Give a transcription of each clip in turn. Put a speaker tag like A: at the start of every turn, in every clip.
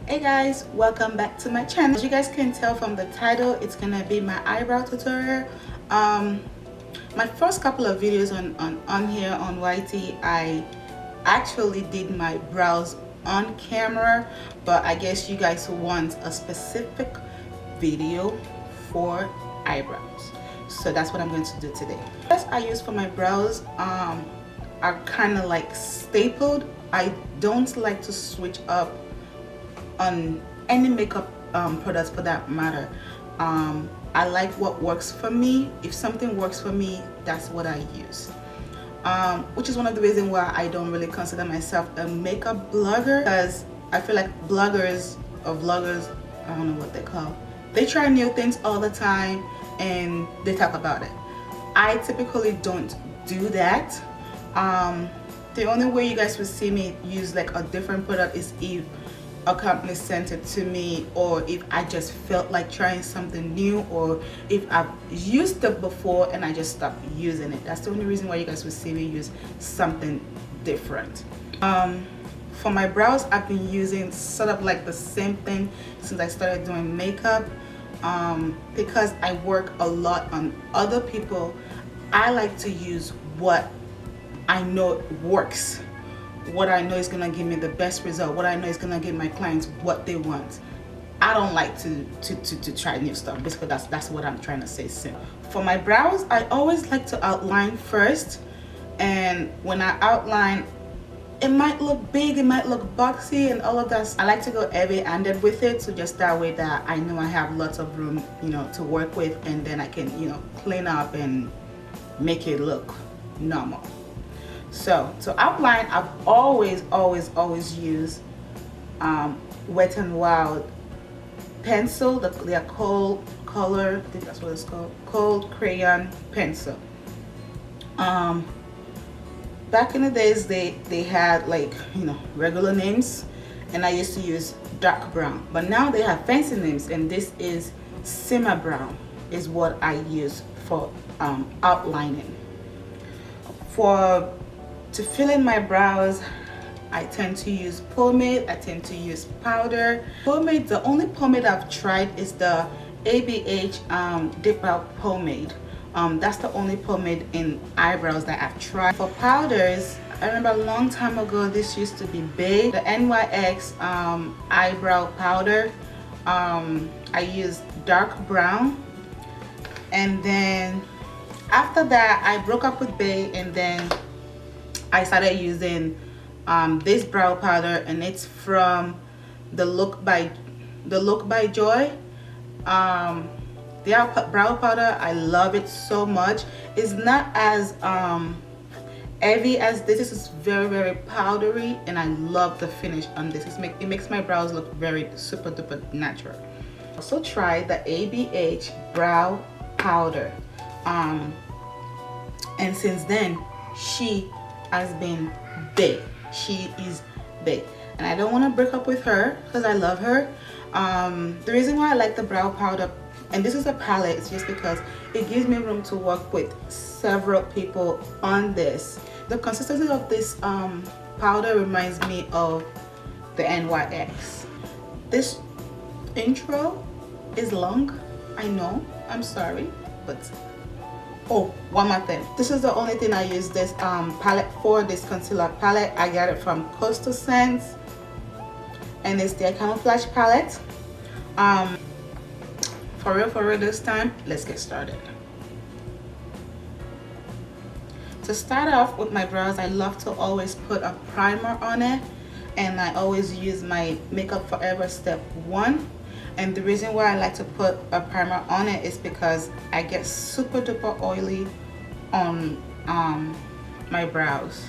A: Hey guys, welcome back to my channel. As you guys can tell from the title, it's gonna be my eyebrow tutorial. My first couple of videos on here on YT, I actually did my brows on camera, but I guess you guys want a specific video for eyebrows, so that's what I'm going to do today. What I use for my brows are kind of like stapled. I don't like to switch up on any makeup products for that matter. I like what works for me. If something works for me, that's what I use, which is one of the reasons why I don't really consider myself a makeup blogger, because I feel like bloggers or vloggers, I don't know what they call, they try new things all the time and they talk about it. I typically don't do that. The only way you guys will see me use like a different product is if a company sent it to me, or if I just felt like trying something new, or if I've used it before and I just stopped using it. That's the only reason why you guys will see me use something different. For my brows, I've been using sort of like the same thing since I started doing makeup. Because I work a lot on other people, I like to use what I know works, what I know is gonna give me the best result, what I know is gonna give my clients what they want. I don't like to try new stuff. Basically, that's what I'm trying to say. For my brows, I always like to outline first, and when I outline, it might look big, it might look boxy and all of that. I like to go heavy-handed with it, so just that way that I know I have lots of room, you know, to work with, and then I can, you know, clean up and make it look normal. So to outline, I've always used Wet n Wild pencil. They are cold color, I think that's what it's called, cold crayon pencil. Back in the days, they had, like, you know, regular names, and I used to use dark brown, but now they have fancy names, and this is simmer brown is what I use for outlining. To fill in my brows, I tend to use pomade, I tend to use powder. Pomade, the only pomade I've tried is the ABH Dip Out pomade. That's the only pomade in eyebrows that I've tried. For powders, I remember a long time ago, this used to be big, the NYX eyebrow powder. I used dark brown, and then after that I broke up with Bay, and then I started using this brow powder, and it's from the Look by Joy. Their brow powder, I love it so much. It's not as heavy as this. This is very powdery, and I love the finish on this. It makes my brows look very super duper natural. Also try the ABH brow powder, and since then she has been big. She is big, and I don't want to break up with her because I love her. The reason why I like the brow powder, and this is a palette, it's just because it gives me room to work with several people on this. The consistency of this powder reminds me of the NYX. This intro is long, I know, I'm sorry, but oh, one more thing. This is the only thing I use this palette for, this concealer palette. I got it from Coastal Scents, and it's their camouflage palette. For real this time, let's get started. To start off with my brows, I love to always put a primer on it, and I always use my Makeup Forever Step 1. And the reason why I like to put a primer on it is because I get super duper oily on my brows.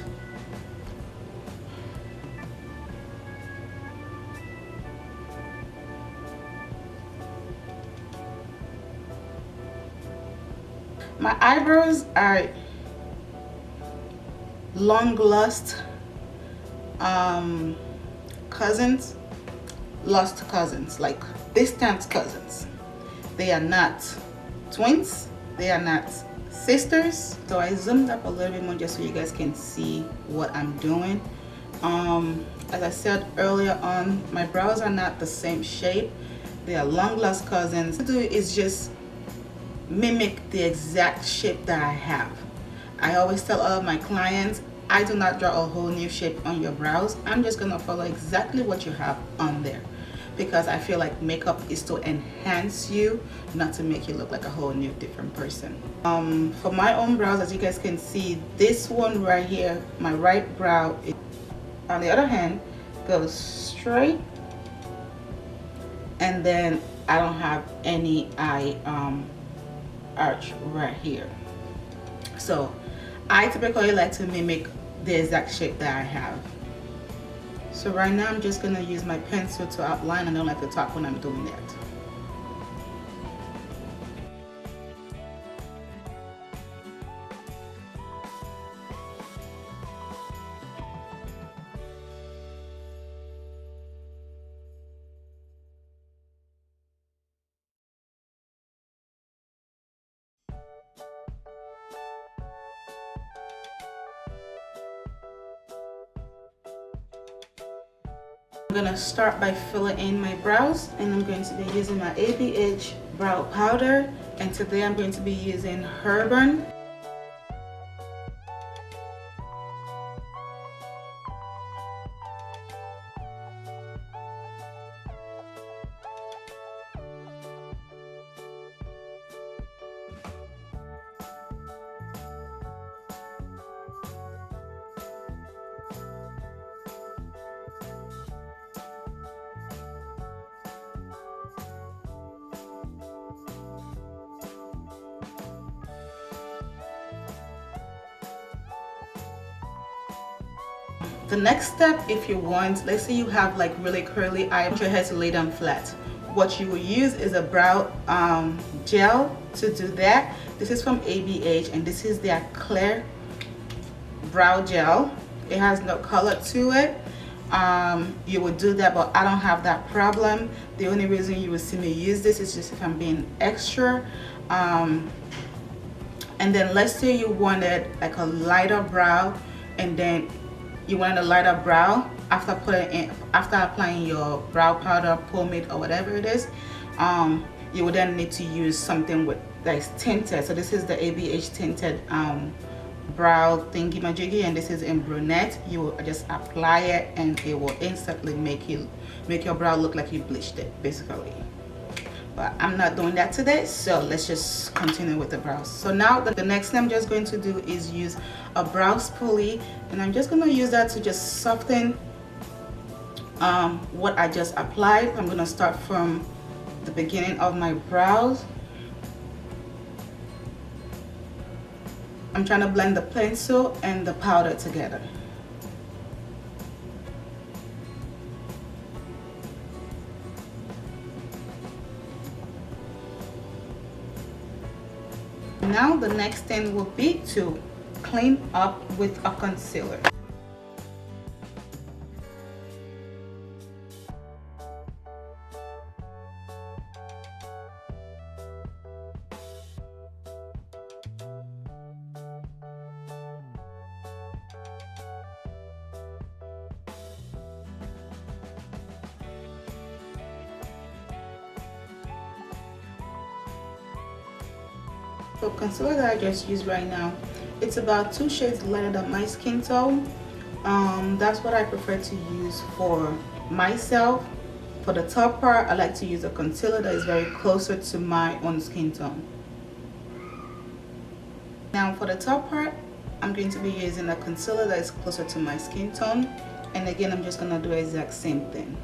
A: My eyebrows are long lost cousins, lost cousins, like distant cousins. They are not twins, they are not sisters. So I zoomed up a little bit more just so you guys can see what I'm doing. As I said earlier on, my brows are not the same shape. They are long lost cousins. What I do is just mimic the exact shape that I have. I always tell all of my clients, I do not draw a whole new shape on your brows. I'm just gonna follow exactly what you have on there, because I feel like makeup is to enhance you, not to make you look like a whole new different person. For my own brows, as you guys can see, this one right here, my right brow, on the other hand, goes straight, and then I don't have any eye arch right here. So I typically like to mimic the exact shape that I have. So right now I'm just gonna use my pencil to outline. I don't like to talk when I'm doing that. I'm gonna start by filling in my brows, and I'm going to be using my ABH brow powder, and today I'm going to be using Auburn. The next step, if you want, let's say you have like really curly eye, your hair to lay down flat. What you will use is a brow gel to do that. This is from ABH, and this is their clear brow gel. It has no color to it. You would do that, but I don't have that problem. The only reason you will see me use this is just if I'm being extra. And then let's say you wanted like a lighter brow, and then you wanted a lighter brow after applying your brow powder, pomade, or whatever it is. You would then need to use something with that's tinted. So this is the ABH tinted brow thingy majiggy, and this is in brunette. You will just apply it, and it will instantly make your brow look like you bleached it, basically. But I'm not doing that today, so let's just continue with the brows. So now the next thing I'm just going to do is use a brow spoolie, and I'm just going to use that to just soften what I just applied. I'm going to start from the beginning of my brows. I'm trying to blend the pencil and the powder together. Now the next thing will be to clean up with a concealer. So concealer that I just used right now, it's about 2 shades lighter than my skin tone. That's what I prefer to use for myself. For the top part, I like to use a concealer that is very closer to my own skin tone. Now for the top part, I'm going to be using a concealer that is closer to my skin tone, and again I'm just going to do the exact same thing.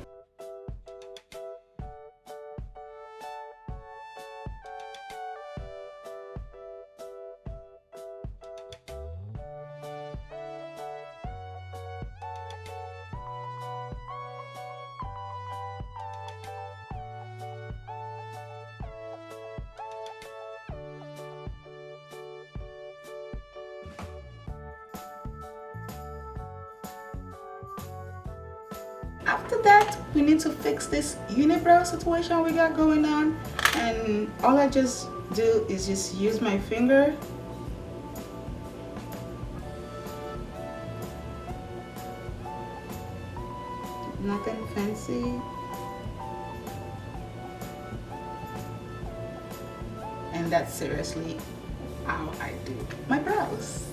A: After that, we need to fix this unibrow situation we got going on, and all I just do is just use my finger nothing fancy. And that's seriously how I do my brows.